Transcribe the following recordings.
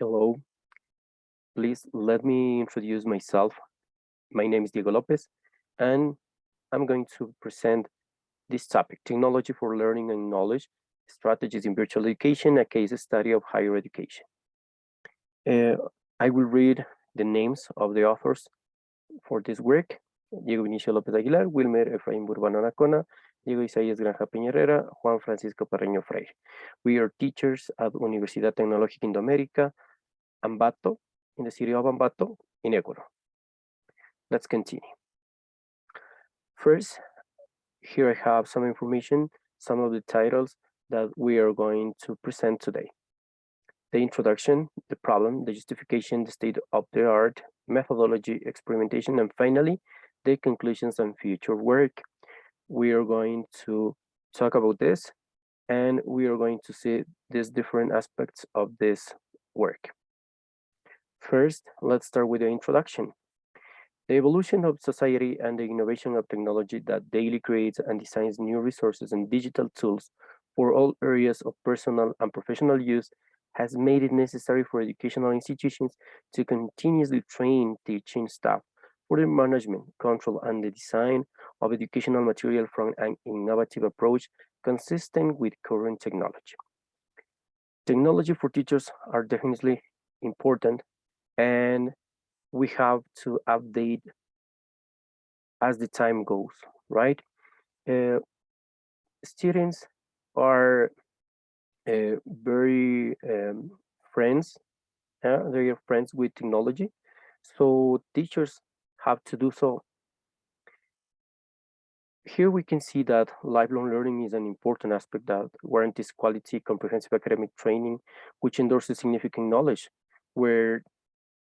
Hello, please let me introduce myself. My name is Diego Lopez, and I'm going to present this topic, technology for learning and knowledge, strategies in virtual education, a case study of higher education. Uh, I will read the names of the authors for this work. Diego Vinicio López Aguilar, Wilmer Efraín Burbano Anacona, Diego Isaías Granja Peñarera, Juan Francisco Parreño Freire. We are teachers at Universidad Tecnológica Indoamérica, Ambato, in the city of Ambato, in Ecuador. Let's continue. First, here I have some information, some of the titles that we are going to present today. The introduction, the problem, the justification, the state of the art, methodology, experimentation, and finally, the conclusions and future work. We are going to talk about this, and we are going to see these different aspects of this work. First, let's start with the introduction. The evolution of society and the innovation of technology that daily creates and designs new resources and digital tools for all areas of personal and professional use has made it necessary for educational institutions to continuously train teaching staff for the management, control, and the design of educational material from an innovative approach consistent with current technology. Technology for teachers are definitely important, and we have to update as the time goes, right? Uh, Students are very friends, they are friends with technology, so teachers have to do so. Here we can see that lifelong learning is an important aspect that warrants quality, comprehensive academic training, which endorses significant knowledge, where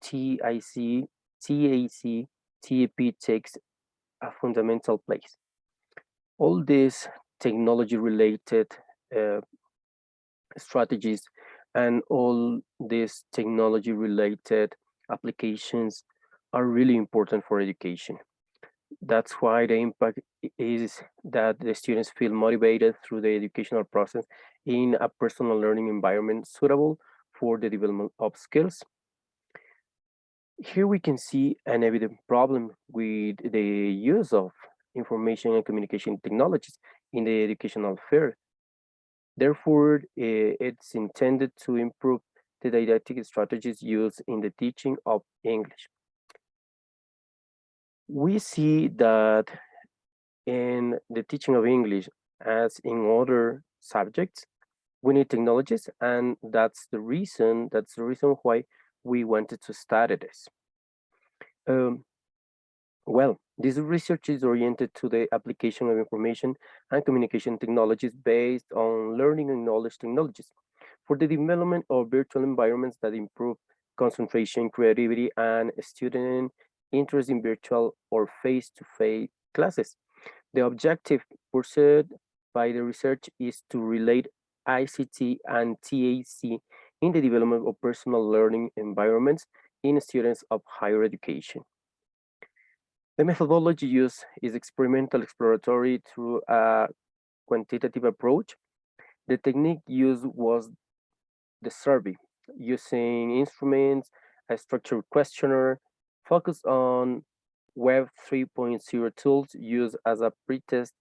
TIC, TAC, TAP takes a fundamental place. All these technology-related uh, strategies and all these technology-related applications are really important for education. That's why the impact is that the students feel motivated through the educational process in a personal learning environment suitable for the development of skills. Here we can see an evident problem with the use of information and communication technologies in the educational field. Therefore, it's intended to improve the didactic strategies used in the teaching of English. We see that in the teaching of English, as in other subjects, we need technologies, and that's the reason why we wanted to study this. Well, this research is oriented to the application of information and communication technologies based on learning and knowledge technologies for the development of virtual environments that improve concentration, creativity, and student interest in virtual or face-to-face classes. The objective pursued by the research is to relate ICT and TAC in the development of personal learning environments in students of higher education. The methodology used is experimental exploratory through a quantitative approach. The technique used was the survey, using instruments, a structured questionnaire, focused on Web 3.0 tools used as a pretest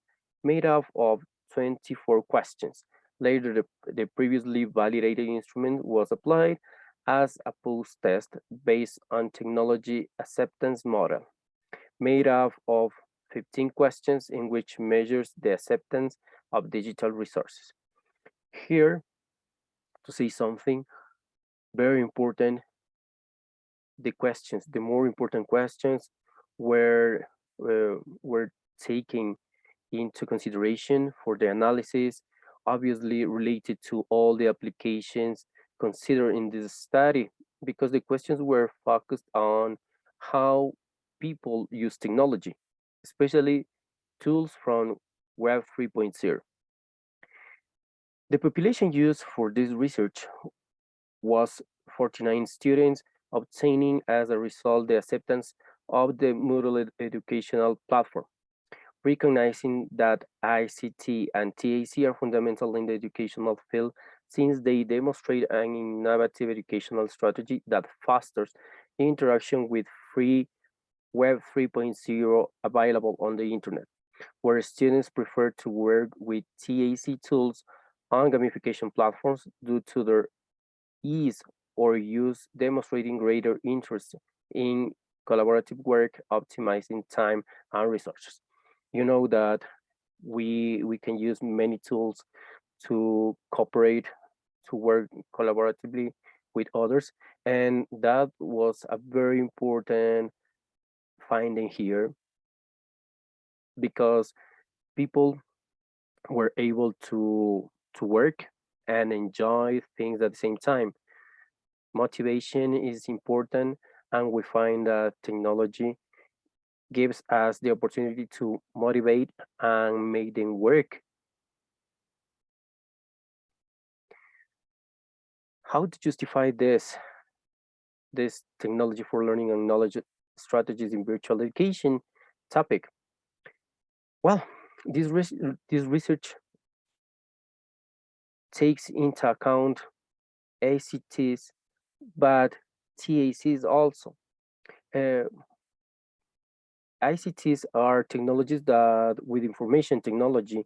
made up of 24 questions. Later, the previously validated instrument was applied as a post-test based on technology acceptance model made up of 15 questions in which measures the acceptance of digital resources. Here, to say something very important, the more important questions were taken into consideration for the analysis, obviously related to all the applications considered in this study, because the questions were focused on how people use technology, especially tools from Web 3.0. The population used for this research was 49 students, obtaining as a result the acceptance of the Moodle educational platform. Recognizing that ICT and TAC are fundamental in the educational field, since they demonstrate an innovative educational strategy that fosters interaction with free Web 3.0 available on the internet, where students prefer to work with TAC tools on gamification platforms due to their ease or use, demonstrating greater interest in collaborative work, optimizing time and resources. You know that we can use many tools to cooperate, to work collaboratively with others, and that was a very important finding here because people were able to work and enjoy things at the same time. Motivation is important, and we find that technology gives us the opportunity to motivate and make them work. How to justify this technology for learning and knowledge strategies in virtual education topic? Well, this research takes into account ACTs, but TACs also. Uh, ICTs are technologies that, with information technology,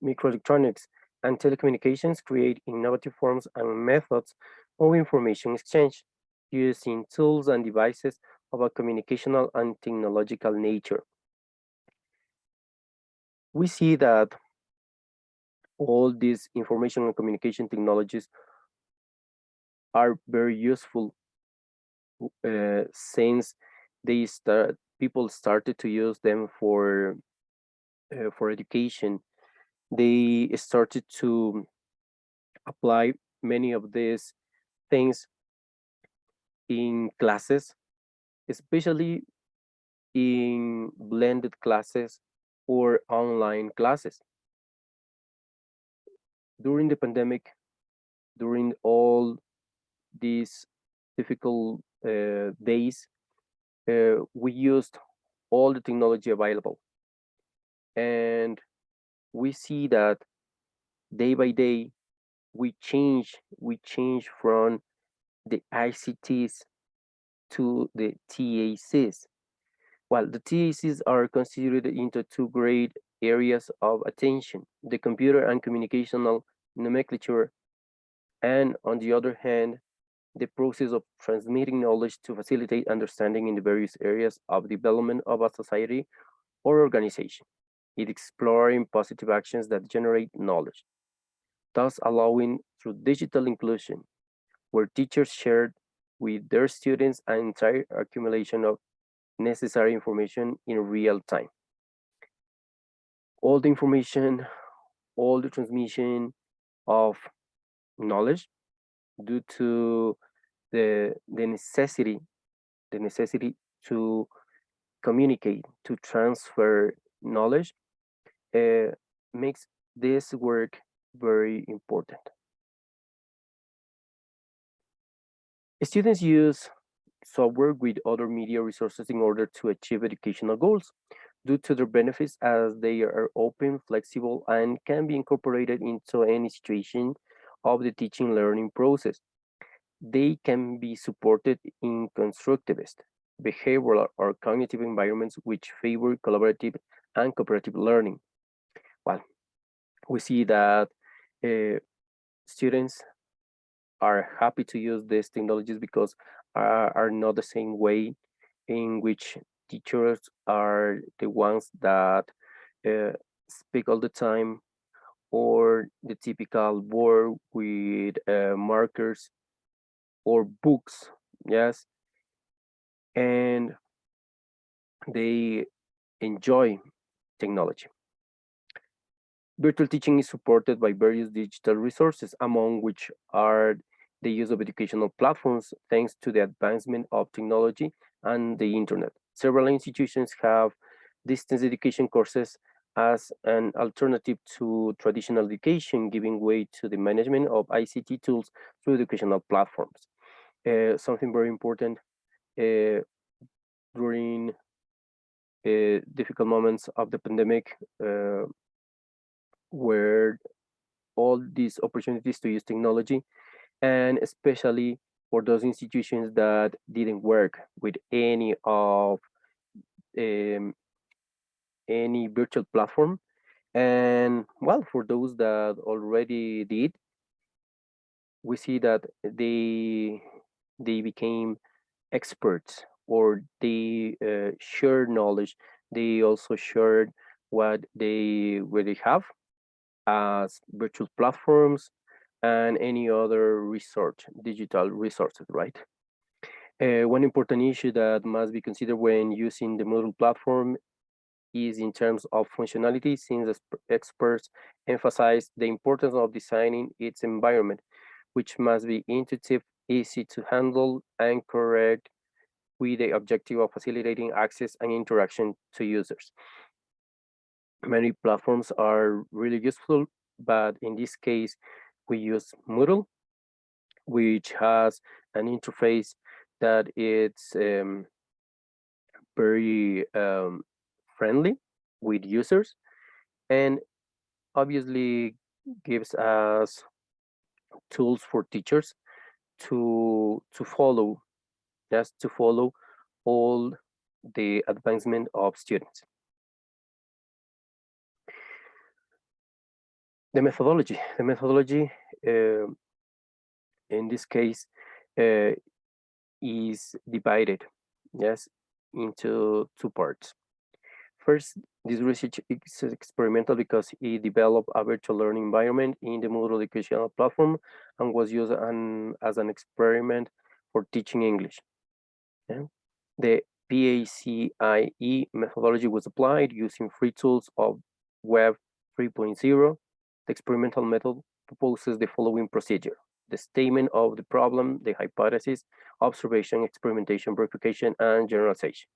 microelectronics, and telecommunications, create innovative forms and methods of information exchange using tools and devices of a communicational and technological nature. We see that all these information and communication technologies are very useful since people started to use them for education. They started to apply many of these things in classes, especially in blended classes or online classes. During the pandemic, during all these difficult days, we used all the technology available. And we see that day by day, we change from the ICTs to the TACs. While the TACs are considered into two great areas of attention, the computer and communicational nomenclature, and on the other hand, the process of transmitting knowledge to facilitate understanding in the various areas of development of a society or organization. It exploring positive actions that generate knowledge, thus allowing through digital inclusion, where teachers shared with their students an entire accumulation of necessary information in real time. All the information, all the transmission of knowledge due to the necessity to communicate, to transfer knowledge, uh, makes this work very important. Students use software with other media resources in order to achieve educational goals due to their benefits as they are open, flexible, and can be incorporated into any situation of the teaching learning process. They can be supported in constructivist, behavioral, or cognitive environments which favor collaborative and cooperative learning. Well, we see that uh, students are happy to use these technologies because are not the same way in which teachers are the ones that uh, speak all the time, or the typical board with markers or books. Yes, and they enjoy technology. Virtual teaching is supported by various digital resources, among which are the use of educational platforms thanks to the advancement of technology and the internet. Several institutions have distance education courses as an alternative to traditional education, giving way to the management of ICT tools through educational platforms. Something very important uh, during difficult moments of the pandemic, where all these opportunities to use technology, and especially for those institutions that didn't work with um, any virtual platform. And well, for those that already did, we see that they became experts, or they shared knowledge. They also shared what they have as virtual platforms and any other resource, digital resources, right? One important issue that must be considered when using the Moodle platform is in terms of functionality, since experts emphasize the importance of designing its environment, which must be intuitive, easy to handle, and correct, with the objective of facilitating access and interaction to users. Many platforms are really useful, but in this case, we use Moodle, which has an interface that it's very friendly with users, and obviously gives us tools for teachers to follow, just to follow all the advancement of students. The methodology uh, in this case uh, is divided, yes, into two parts. First, this research is experimental because it developed a virtual learning environment in the Moodle educational platform and was used as an experiment for teaching English. Yeah. The PACIE methodology was applied using free tools of Web 3.0. The experimental method proposes the following procedure: the statement of the problem, the hypothesis, observation, experimentation, verification, and generalization.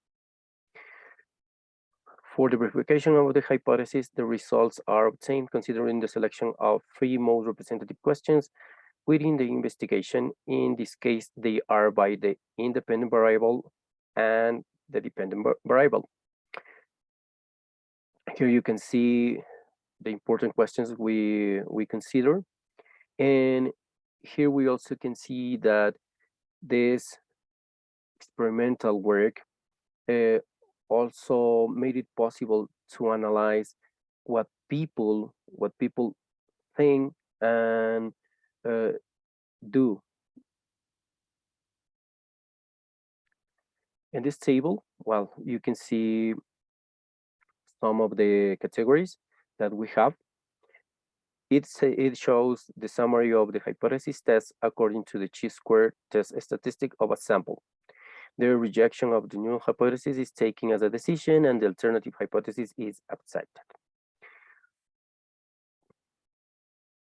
For the verification of the hypothesis, the results are obtained considering the selection of three most representative questions within the investigation. In this case, they are by the independent variable and the dependent variable. Here you can see the important questions we consider. And here we also can see that this experimental work uh, also made it possible to analyze what people think and uh, do. In this table, well, you can see some of the categories that we have. It shows the summary of the hypothesis test according to the chi-square test statistic of a sample. The rejection of the new hypothesis is taken as a decision, and the alternative hypothesis is accepted.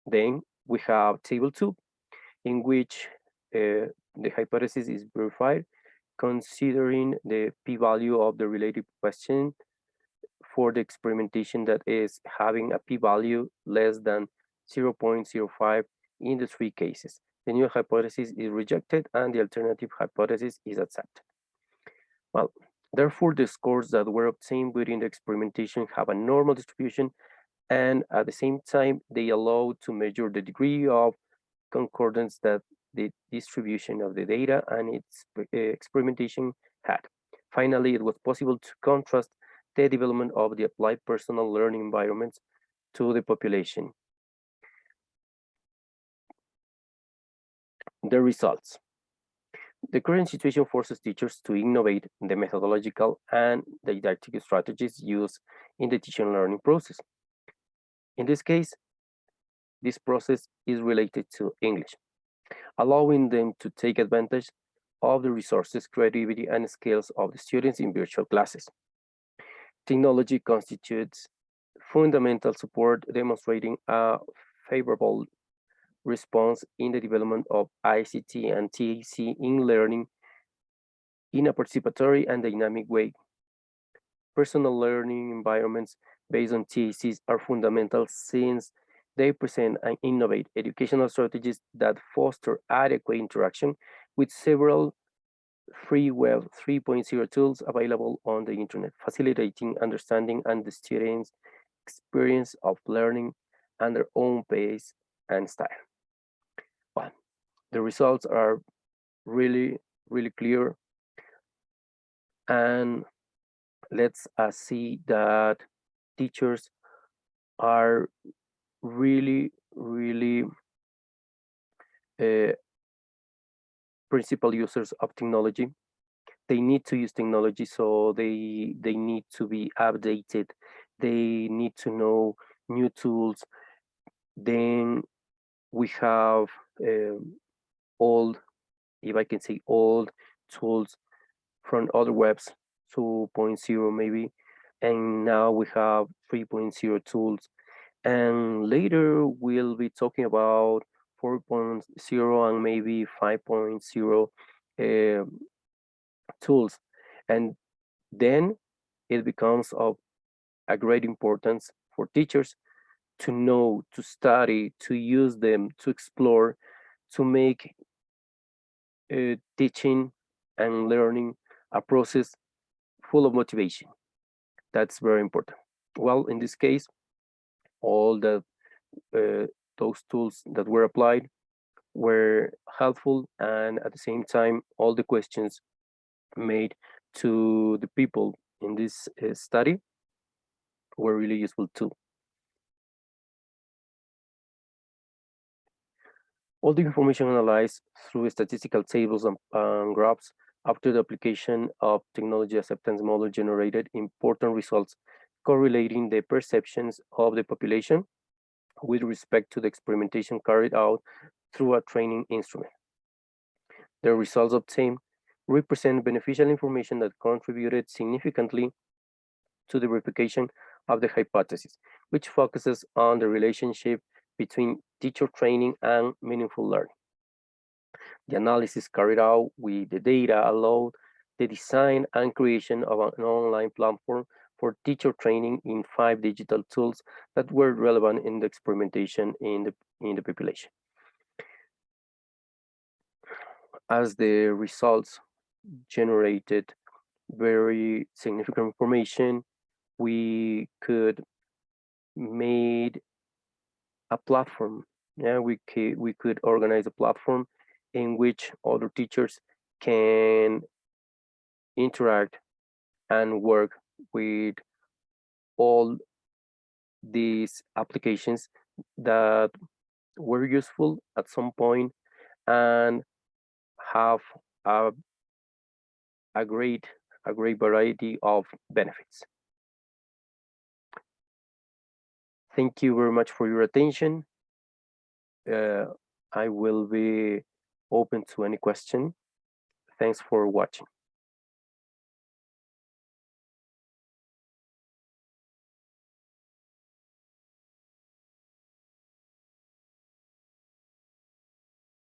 Then we have table 2, in which the hypothesis is verified considering the p-value of the related question for the experimentation that is having a p-value less than 0.05 in the three cases. The new hypothesis is rejected and the alternative hypothesis is accepted. Well, therefore, the scores that were obtained within the experimentation have a normal distribution, and at the same time, they allow to measure the degree of concordance that the distribution of the data and its experimentation had. Finally, it was possible to contrast the development of the applied personal learning environments to the population. The results. The current situation forces teachers to innovate the methodological and didactic strategies used in the teaching and learning process. In this case, this process is related to English, allowing them to take advantage of the resources, creativity, and skills of the students in virtual classes. Technology constitutes fundamental support, demonstrating a favorable response in the development of ICT and TAC in learning in a participatory and dynamic way. Personal learning environments based on TACs are fundamental since they present and innovate educational strategies that foster adequate interaction with several free Web 3.0 tools available on the internet, facilitating understanding and the students' experience of learning and their own pace and style. Well, the results are really, really clear, and let's see that teachers are really, really uh, principal users of technology. They need to use technology, so they need to be updated. They need to know new tools. Then we have old, if I can say, old tools from other webs, 2.0 maybe, and now we have 3.0 tools. And later we'll be talking about 4.0 and maybe 5.0 tools. And then it becomes of a great importance for teachers to know, to study, to use them, to explore, to make teaching and learning a process full of motivation. That's very important. Well, in this case, all the those tools that were applied were helpful, and at the same time, all the questions made to the people in this study were really useful too. All the information analyzed through statistical tables and graphs after the application of technology acceptance model generated important results correlating the perceptions of the population with respect to the experimentation carried out through a training instrument. The results obtained represent beneficial information that contributed significantly to the verification of the hypothesis, which focuses on the relationship between teacher training and meaningful learning. The analysis carried out with the data allowed the design and creation of an online platform for teacher training in 5 digital tools that were relevant in the experimentation in the population. As the results generated very significant information, we could made a platform. Yeah, we could organize a platform in which other teachers can interact and work with all these applications that were useful at some point and have a, a great a great variety of benefits. Thank you very much for your attention. I will be open to any question. Thanks for watching.